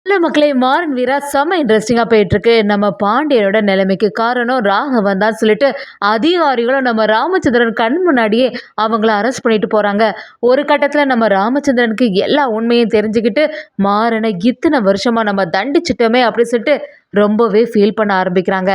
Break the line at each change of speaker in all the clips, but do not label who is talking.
Hello மக்களே, மாறன் வீரா செம்ம இன்ட்ரெஸ்டிங்காக போயிட்டுருக்கு. நம்ம பாண்டியனோட நிலைமைக்கு காரணம் ராகவன் தான் சொல்லிட்டு அதிகாரிகளும் நம்ம ராமச்சந்திரன் கண் முன்னாடியே அவங்கள அரெஸ்ட் பண்ணிட்டு போகிறாங்க. ஒரு கட்டத்தில் நம்ம ராமச்சந்திரனுக்கு எல்லா உண்மையும் தெரிஞ்சுக்கிட்டு மாறனை இத்தனை வருஷமாக நம்ம தண்டிச்சிட்டோமே அப்படின்னு சொல்லிட்டு ரொம்பவே ஃபீல் பண்ண ஆரம்பிக்கிறாங்க.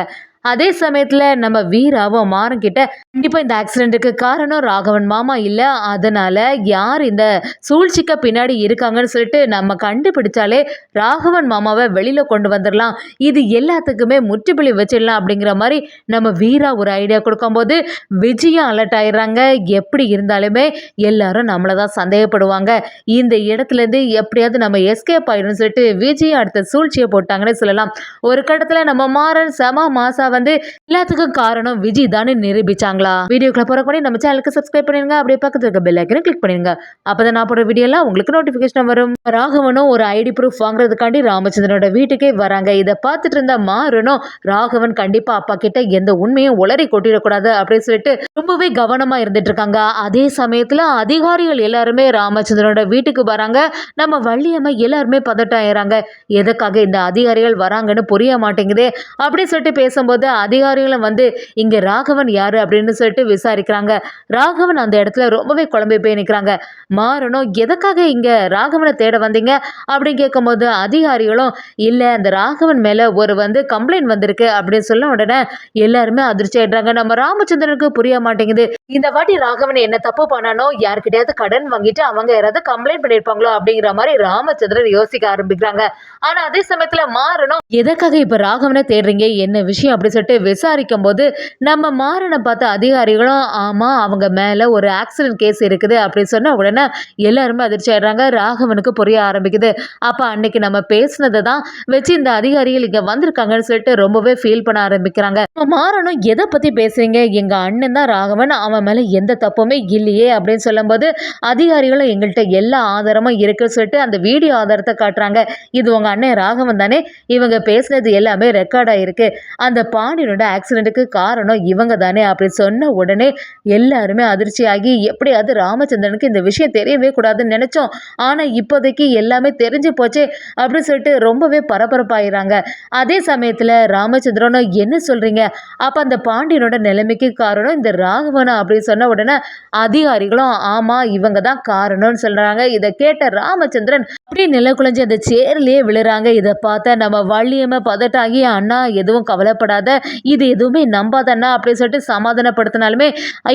அதே சமயத்தில் நம்ம வீராவும் மாறன் கிட்ட கண்டிப்பாக இந்த ஆக்சிடென்ட்டுக்கு காரணம் ராகவன் மாமா இல்லை, அதனால யார் இந்த சூழ்ச்சிக்கு பின்னாடி இருக்காங்கன்னு சொல்லிட்டு நம்ம கண்டுபிடிச்சாலே ராகவன் மாமாவை வெளியில் கொண்டு வந்துடலாம், இது எல்லாத்துக்குமே முற்றுப்புள்ளி வச்சிடலாம் அப்படிங்கிற மாதிரி நம்ம வீரா ஒரு ஐடியா கொடுக்கும்போது விஜயும் அலர்ட் ஆயிடுறாங்க. எப்படி இருந்தாலுமே எல்லாரும் நம்மளை தான் சந்தேகப்படுவாங்க, இந்த இடத்துலேருந்து எப்படியாவது நம்ம எஸ்கேப் ஆயிடும்னு சொல்லிட்டு விஜய் அடுத்த சூழ்ச்சியை போட்டாங்கன்னு சொல்லலாம். ஒரு கட்டத்தில் நம்ம மாறன் செம மாசா வந்து எல்லாத்துக்கும் காரணம் விஜய் தானே நிரூபிச்சாங்களா. வீடியோக்குள்ள போற கூட நம்ம சேனலுக்கு சப்ஸ்கிரைப் பண்ணிருங்க, அப்படியே பக்கத்துல இருக்க பெல் ஐக்கனை கிளிக் பண்ணிருங்க. அப்பதான் நான் போடுற வீடியோ எல்லாம் உங்களுக்கு நோட்டிபிகேஷன் வரும். ராகவனும் ஒரு ஐடி ப்ரூஃப் வாங்குறதுக்காண்டி ராமச்சந்திரனோட வீட்டுக்கே வராங்க. இதை பார்த்துட்டு இருந்த மாறனும் ராகவன் கண்டிப்பா அப்பா கிட்ட எந்த உண்மையும் உளறி கொட்டிடக்கூடாது அப்படின்னு சொல்லிட்டு ரொம்பவே கவனமா இருந்துட்டு இருக்காங்க. அதே சமயத்துல அதிகாரிகள் எல்லாருமே ராமச்சந்திரனோட வீட்டுக்கு வராங்க. நம்ம வள்ளியம்மா எல்லாருமே பதட்டம் ஆயிடுறாங்க. எதுக்காக இந்த அதிகாரிகள் வராங்கன்னு புரிய மாட்டேங்குது அப்படின்னு சொல்லிட்டு பேசும்போது அதிகாரிகளும் வந்து இங்க ராகவன் யாரு அப்படின்னு சொல்லிட்டு விசாரிக்கிறாங்க. ராகவன் அந்த இடத்துல ரொம்பவே குழம்பி போய் நிற்கிறாங்க. மாறனும் எதுக்காக இங்க ராகவனை தேட வந்தீங்க அப்படின்னு கேட்கும்போது அதிகாரிகளும் இல்ல, அந்த ராகவன் மேல ஒரு கம்ப்ளைண்ட் வந்திருக்கு அப்படின்னு சொல்ல உடனே எல்லாருமே அதிர்ச்சி ஆயிடுறாங்க. நம்ம ராமச்சந்திரனுக்கு புரிய மாட்டேங்குது, இந்த வாட்டி ராகவன் என்ன தப்பு பண்ணானோ, யாருக்கிட்டையாவது கடன் வாங்கிட்டு அவங்க யாராவது கம்ப்ளைண்ட் பண்ணிருப்பாங்களோ அப்படிங்கிற மாதிரி ராமச்சந்திரன் யோசிக்க ஆரம்பிக்கிறாங்க. ஆனா அதே சமயத்துல மாறனும் எதுக்காக இப்ப ராகவனை தேடுறீங்க, என்ன விஷயம் அப்படின்னு சொல்லிட்டு விசாரிக்கும் போது நம்ம மாறனை பார்த்த அதிகாரிகளும் ஆமா அவங்க மேல ஒரு ஆக்சிடென்ட் கேஸ் இருக்குது அப்படின்னு சொன்ன உடனே எல்லாருமே அதிர்ச்சி ஆயிடுறாங்க. ராகவனுக்கு புரிய ஆரம்பிக்குது. அப்ப அன்னைக்கு நம்ம பேசினதை தான் வச்சு இந்த அதிகாரிகள் இங்க வந்திருக்காங்கன்னு சொல்லிட்டு ரொம்பவே ஃபீல் பண்ண ஆரம்பிக்கிறாங்க. மாறனும் எதை பத்தி பேசுறீங்க, எங்க அண்ணன் தான் ராகவன், அவன் மேல எந்த தப்புமே இல்லையே அப்படின்னு சொல்லும் போது அதிகாரிகளும் எங்கள்கிட்ட எல்லா ஆதாரமும் இருக்குன்னு சொல்லிட்டு அந்த வீடியோ ஆதாரத்தை காட்டுறாங்க. இது உங்க அண்ணன் ராகவன் தானே, இவங்க பேசுனது எல்லாமே ரெக்கார்ட் ஆயிருக்கு, அந்த பாண்டியனோட ஆக்சிடென்ட்டுக்கு காரணம் இவங்க தானே அப்படின்னு சொன்ன உடனே எல்லாருமே அதிர்ச்சியாகி எப்படியாவது ராமச்சந்திரனுக்கு இந்த விஷயம் தெரியவே கூடாதுன்னு நினைச்சோம், ஆனா இப்போதைக்கு எல்லாமே தெரிஞ்சு போச்சே அப்படின்னு சொல்லிட்டு ரொம்பவே பரபரப்பாயிறாங்க. அதே சமயத்துல ராமச்சந்திரனும் என்ன சொல்றீங்க, அப்ப அந்த பாண்டியனோட நிலைமைக்கு காரணம் இந்த ராகவனா அப்படின்னு சொன்ன உடனே அதிகாரிகளும் ஆமா இவங்க தான் காரணம்னு சொல்றாங்க. இதை கேட்ட ராமச்சந்திரன் அப்படியே நில குலைஞ்சு அந்த சேர்லயே விழுறாங்க. இதை பார்த்த நம்ம வள்ளியம்மா பதட்டாகி அண்ணா எதுவும் கவலைப்படாத, இது எதுவுமே நம்பாதண்ணா அப்படின்னு சொல்லிட்டு சமாதானப்படுத்தினாலுமே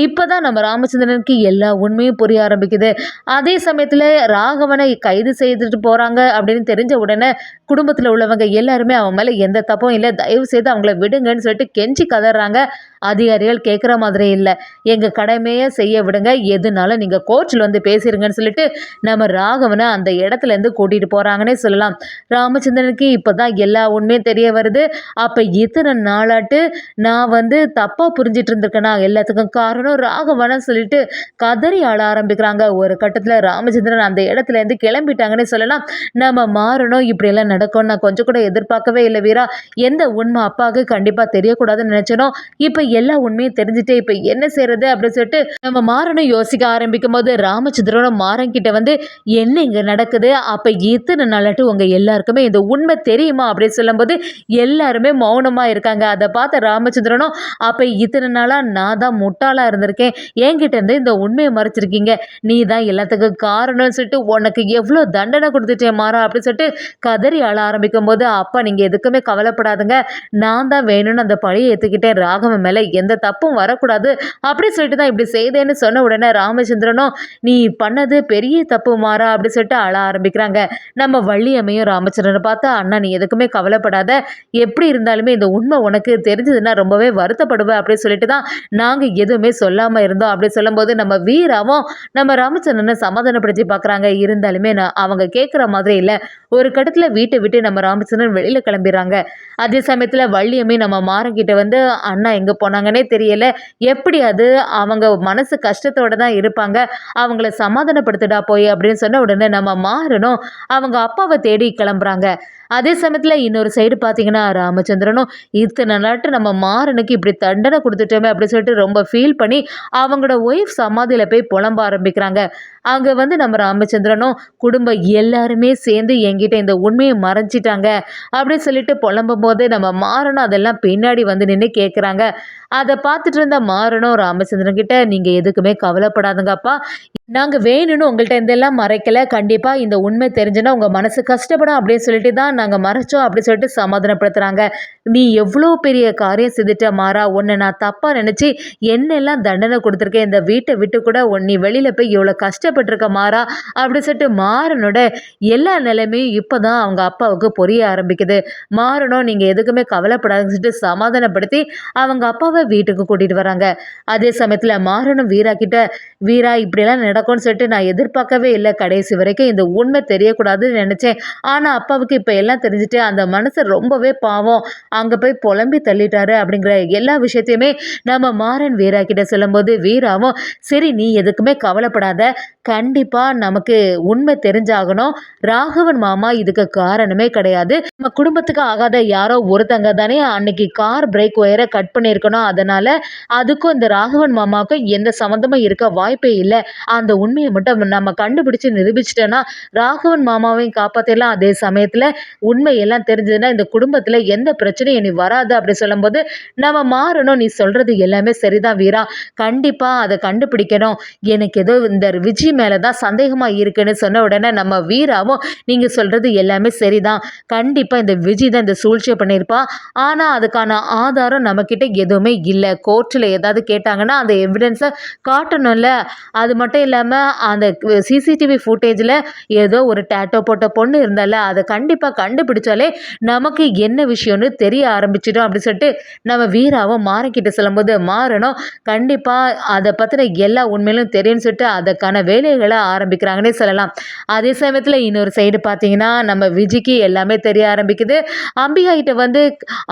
இப்போதான் நம்ம ராமச்சந்திரனுக்கு எல்லா உண்மையும் புரிய ஆரம்பிக்குது. அதே சமயத்தில் ராகவனை கைது செய்துட்டு போகிறாங்க அப்படின்னு தெரிஞ்ச உடனே குடும்பத்தில் உள்ளவங்க எல்லாருமே அவன் மேலே எந்த தப்பும் இல்லை, தயவு செய்து அவங்கள விடுங்கன்னு சொல்லிட்டு கெஞ்சி கதறாங்க. அதிகாரிகள் கேட்குற மாதிரி இல்லை, எங்கள் கடமையை செய்ய விடுங்க, எதுனாலும் நீங்கள் கோர்ட்டில் வந்து பேசிடுங்கன்னு சொல்லிட்டு நம்ம ராகவனை அந்த இடத்துலேருந்து கூட்டிகிட்டு போகிறாங்கன்னே சொல்லலாம். ராமச்சந்திரனுக்கு இப்போ தான் எல்லா உண்மையும் தெரிய வருது. அப்போ இத்தனை நாளாட்டு நான் தப்பாக புரிஞ்சிட்டு இருந்திருக்கேனா, எல்லாத்துக்கும் காரணம் ராகவனா சொல்லிட்டு கதறி ஆள ஆரம்பிக்கிறாங்க. ஒரு கட்டத்தில் ராமச்சந்திரன் அந்த இடத்துலேருந்து கிளம்பிட்டாங்கன்னே சொல்லலாம். நம்ம மாறணும் இப்படியெல்லாம் நடக்கும் நான் கொஞ்சம் கூட எதிர்பார்க்கவே இல்லை வீரா, எந்த உண்மை அப்பாவுக்கு கண்டிப்பாக தெரியக்கூடாதுன்னு நினச்சனோ இப்போ எல்லா உண்மையும் தெரிஞ்சுட்டு இப்போ என்ன செய்யறது அப்படின்னு சொல்லிட்டு நம்ம மாறனும் யோசிக்க ஆரம்பிக்கும் போது ராமச்சந்திரனோட மாறன் கிட்ட என்ன இங்கே நடக்குது, அப்போ இத்தனை நாளாட்டு உங்கள் எல்லாருக்குமே இந்த உண்மை தெரியுமா அப்படின்னு சொல்லும்போது எல்லாருமே மௌனமாக இருக்காங்க. அதை பார்த்த ராமச்சந்திரனும் அப்போ இத்தனை நாளாக நான் தான் முட்டாளாக இருந்திருக்கேன், என்கிட்ட இருந்து இந்த உண்மையை மறைச்சிருக்கீங்க, நீ தான் எல்லாத்துக்கும் காரணம்னு சொல்லிட்டு உனக்கு எவ்வளோ தண்டனை கொடுத்துட்டேன் மாறா அப்படின்னு சொல்லிட்டு கதறி ஆள ஆரம்பிக்கும் போது அப்பா நீங்கள் எதுக்குமே கவலைப்படாதுங்க, நான் தான் வேணும்னு அந்த பழியை ஏற்றுக்கிட்டேன், ராகவன் மேலே எந்த தப்பும் வரக்கூடாது அப்படி சொல்லிட்டு தான் இப்படி செய்தேன்னு சொன்ன உடனே ராமச்சந்திரனும் நீ பண்ணது பெரிய தப்பு மாறா அப்படி சொல்லிட்டு அழ ஆரம்பிக்கிறாங்க. நம்ம வள்ளியம்மையும் ராமச்சந்திரனை பார்த்தா அண்ணா நீ எதுக்குமே கவலைப்படாத, எப்படி இருந்தாலுமே இந்த உண்மை உனக்கு தெரிஞ்சதுன்னா ரொம்பவே வருத்தப்படுவேன் அப்படின்னு சொல்லிட்டு தான் நாங்கள் எதுவுமே சொல்லாமல் இருந்தோம் அப்படி சொல்லும்போது நம்ம வீராவும் நம்ம ராமச்சந்திரனை சமாதானப்படுத்தி பார்க்குறாங்க. இருந்தாலுமே அவங்க கேட்குற மாதிரி இல்லை. ஒரு கட்டத்தில் வீட்டை விட்டு நம்ம ராமச்சந்திரன் வெளியில் கிளம்பிடுறாங்க. அதே சமயத்தில் வள்ளியம்மை நம்ம மாறங்கிட்ட அண்ணா எங்கே போனாங்கன்னே தெரியல, எப்படி அது அவங்க மனசு கஷ்டத்தோடு தான் இருப்பாங்க, அவங்கள சமாதானப்படுத்திடா போய் அப்படின்னு சொன்ன உடனே நம்ம மாறனும் அவங்க அப்பாவை தேடி கிளம்புறாங்க. அதே சமயத்தில் இன்னொரு சைடு பார்த்தீங்கன்னா ராமச்சந்திரனும் இத்தனை நாட்டு நம்ம மாறனுக்கு இப்படி தண்டனை கொடுத்துட்டோமே அப்படின்னு சொல்லிட்டு ரொம்ப ஃபீல் பண்ணி அவங்களோட ஒய்ஃப் சமாதியில் போய் புலம்ப ஆரம்பிக்கிறாங்க. அங்கே வந்து நம்ம ராமச்சந்திரனும் குடும்பம் எல்லாருமே சேர்ந்து என்கிட்ட இந்த உண்மையை மறைச்சிட்டாங்க அப்படின்னு சொல்லிட்டு புலம்பும் போது நம்ம மாறனும் அதெல்லாம் பின்னாடி வந்து நின்று கேட்குறாங்க. அதை பார்த்துட்டு இருந்த மாறனும் ராமச்சந்திரன் கிட்ட, நீங்கள் எதுக்குமே கவலைப்படாதுங்கப்பா, நாங்கள் வேணும்னு உங்கள்கிட்ட இதெல்லாம் மறைக்கல, கண்டிப்பாக இந்த உண்மை தெரிஞ்சுன்னா உங்கள் மனசு கஷ்டப்படும் அப்படின்னு சொல்லிட்டு தான் நாங்கள் மறைச்சோம் அப்படின்னு சொல்லிட்டு சமாதானப்படுத்துகிறாங்க. நீ எவ்வளோ பெரிய காரியம் செஞ்சுட்ட மாறா, உன்னை நான் தப்பாக நினச்சி என்னெல்லாம் தண்டனை கொடுத்துருக்கேன், இந்த வீட்டை விட்டு கூட நீ வெளியில் போய் இவ்வளோ கஷ்டப்பட்டிருக்க மாறா அப்படின்னு சொல்லிட்டு மாறனோட எல்லா நிலைமையும் இப்போ தான் அவங்க அப்பாவுக்கு புரிய ஆரம்பிக்குது. மாறனும் நீங்கள் எதுக்குமே கவலைப்படாதுன்னு சொல்லிட்டு சமாதானப்படுத்தி அவங்க அப்பாவை வீட்டுக்கு கூட்டிகிட்டு வராங்க. அதே சமயத்தில் மாறனும் வீரா கிட்ட, வீரா இப்படியெல்லாம் நடக்கும்னு சொல்லிட்டு நான் எதிர்பார்க்கவே இல்லை, கடைசி வரைக்கும் இந்த உண்மை தெரியக்கூடாதுன்னு நினச்சேன், ஆனால் அப்பாவுக்கு இப்போ எல்லாம் தெரிஞ்சுட்டு அந்த மனசு ரொம்பவே பாவம், அங்கே போய் புலம்பி தள்ளிட்டாரு அப்படிங்கிற எல்லா விஷயத்தையுமே நம்ம மாறன் வீரா கிட்ட சொல்லும்போது வீராவும் சரி நீ எதுக்குமே கவலைப்படாத, கண்டிப்பாக நமக்கு உண்மை தெரிஞ்சாகணும், ராகவன் மாமா இதுக்கு காரணமே கிடையாது, நம்ம குடும்பத்துக்கு ஆகாத யாரோ ஒருத்தங்க தானே அன்னைக்கு கார் பிரேக் ஒயரை கட் பண்ணியிருக்கணும், அதனால் அதுக்கும் இந்த ராகவன் மாமாவுக்கும் எந்த சம்மந்தமும் இருக்க வாய்ப்பே இல்லை, அந்த உண்மையை மட்டும் நம்ம கண்டுபிடிச்சு நிரூபிச்சிட்டோன்னா ராகவன் மாமாவையும் காப்பாற்றிடலாம், அதே சமயத்தில் உண்மையெல்லாம் தெரிஞ்சதுன்னா இந்த குடும்பத்தில் எந்த பிரச்சனையும் இனி வராது அப்படி சொல்லும்போது நம்ம மாறணும், நீ சொல்கிறது எல்லாமே சரிதான் வீரா, கண்டிப்பாக அதை கண்டுபிடிக்கணும், எனக்கு ஏதோ இந்த விஜய் மேலே தான் சந்தேகமாக இருக்குன்னு சொன்ன உடனே நம்ம வீராவும் நீங்கள் சொல்கிறது எல்லாமே சரிதான், கண்டிப்பாக இந்த விஜய் தான் இந்த சூழ்ச்சியை பண்ணியிருப்பா, ஆனால் அதுக்கான ஆதாரம் நம்மக்கிட்ட எதுவுமே இல்லை, கோர்ட்டில் ஏதாவது கேட்டாங்கன்னா அந்த எவிடன்ஸை காட்டணும்ல, அது மட்டும் இல்லாமல் அந்த சிசிடிவி ஃபுட்டேஜில் ஏதோ ஒரு டேட்டோ போட்ட பொண்ணு இருந்தால அதை கண்டிப்பாக கண்டுபிடிச்சாலே நமக்கு என்ன விஷயம்னு தெரிய ஆரம்பிச்சிடும் அப்படின்னு சொல்லிட்டு நம்ம வீராவும் மாறன்கிட்ட சொல்லும்போது மாறனும் கண்டிப்பாக அதை பற்றின எல்லா உண்மையிலும் தெரியும்னு சொல்லிட்டு அதுக்கான வேலைகளை ஆரம்பிக்கிறாங்கன்னே சொல்லலாம். அதே சமயத்தில் இன்னொரு சைடு பார்த்தீங்கன்னா நம்ம விஜய்க்கு எல்லாமே தெரிய ஆரம்பிக்குது. அம்பிகா கிட்ட வந்து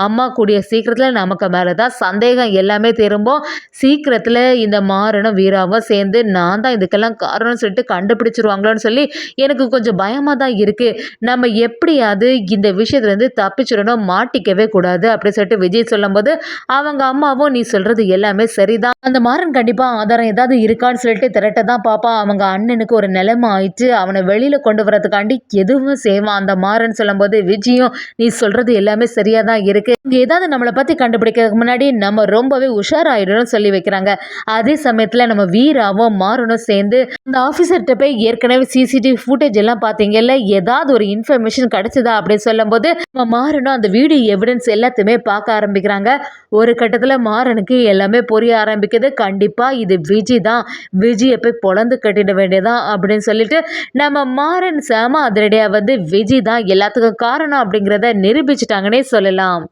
அம்மா கூடிய சீக்கிரத்தில் நமக்கு மேலே தான் சந்தேகம் எல்லாமே திரும்பும், சீக்கிரத்தில் இந்த மாறனும் வீராவும் சேர்ந்து நான் தான் இதுக்கெல்லாம் காரணம்னு சொல்லிட்டு கண்டுபிடிச்சிருவாங்களோன்னு சொல்லி எனக்கு கொஞ்சம் பயமாக தான் இருக்குது, நம்ம எப்படியாவது இந்த விஷயத்துலேருந்து தப்பிச்சிடணும், மாட்டிக்கவே கூடாது அப்படின்னு சொல்லிட்டு விஜய் சொல்லும்போது அவங்க அம்மாவும் நீ சொல்கிறது எல்லாமே சரிதான், அந்த மாறன் கண்டிப்பாக ஆதாரம் ஏதாவது இருக்கான்னு சொல்லிட்டு திரட்ட தான் பாப்பான், அவங்க அண்ணனுக்கு ஒரு நிலைமை ஆயிடுச்சு, அவனை வெளியில் கொண்டு வரதுக்காண்டி எதுவும் செய்வான் அந்த மாறன் சொல்லும்போது விஜயும் நீ சொல்கிறது எல்லாமே சரியாக தான் இருக்குது, இங்கே ஏதாவது நம்மளை பற்றி கண்டுபிடிக்கிறதுக்கு முன்னாடி நம்ம ரொம்பவே உஷாராயிடணும்னு சொல்லி வைக்கிறாங்க. அதே சமயத்தில் நம்ம வீராவும் மாறனும் சேர்ந்து அந்த ஆஃபீஸர்கிட்ட போய் ஏற்கனவே சிசிடிவி ஃபுட்டேஜ் எல்லாம் பார்த்தீங்கல்ல, ஏதாவது ஒரு இன்ஃபர்மேஷன் கிடைச்சதா அப்படின்னு சொல்லும்போது நம்ம மாறனும் அந்த வீடியோ எவிடன்ஸ் எல்லாத்தையுமே பார்க்க ஆரம்பிக்கிறாங்க. ஒரு கட்டத்தில் மாறனுக்கு எல்லாமே புரிய ஆரம்பிக்குது, கண்டிப்பாக இது விஜய் தான், விஜயை போய் பொழந்து கட்டிட வேண்டியதான் அப்படின்னு சொல்லிட்டு நம்ம மாறன் செம அதிரடியாக வந்து விஜய் தான் எல்லாத்துக்கும் காரணம் அப்படிங்கிறத நிரூபிச்சிட்டாங்கன்னே சொல்லலாம்.